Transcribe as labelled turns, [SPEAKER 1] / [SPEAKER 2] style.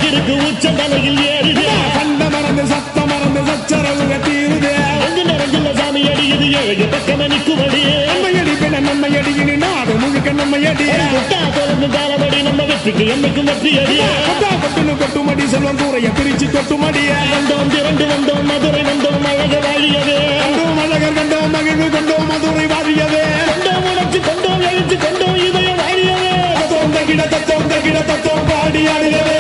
[SPEAKER 1] கிறுக்கு உச்ச தலையில் ஏறுது
[SPEAKER 2] சண்ட மறந்து சத்த மறந்து சச்சரவுக தீருது
[SPEAKER 1] எங்கு நிறைஞ்சுள்ள சாமி அடியுது ஏழு பக்கம் நிற்குமடி
[SPEAKER 2] நம்மையடி பின்ன நம்மையடி இனி நாடு முழுக்க நம்மையடி
[SPEAKER 1] தொடர்ந்து காலபடி நம்ம வெற்றிக்கு என்னைக்கும் வெற்றி அடி
[SPEAKER 2] கொட்டுன்னு கொட்டுமடி செல்வம் கூறைய பிரிச்சு கொட்டுமடி
[SPEAKER 1] வந்தோம் திரண்டு வந்தோம் மதுரை வந்தோம் அழக வாழியது
[SPEAKER 2] கண்டோம் அழகர் கண்டோம் மகிழ்வு கொண்டோம் மதுரை வாழியது
[SPEAKER 1] கொண்டோம் உணர்ச்சி கொண்டோம் எழுத்து கொண்டோம் இதயம் வாழியது
[SPEAKER 2] தத்தோம் தகிட தத்தோம் பாடி ஆடுகிறது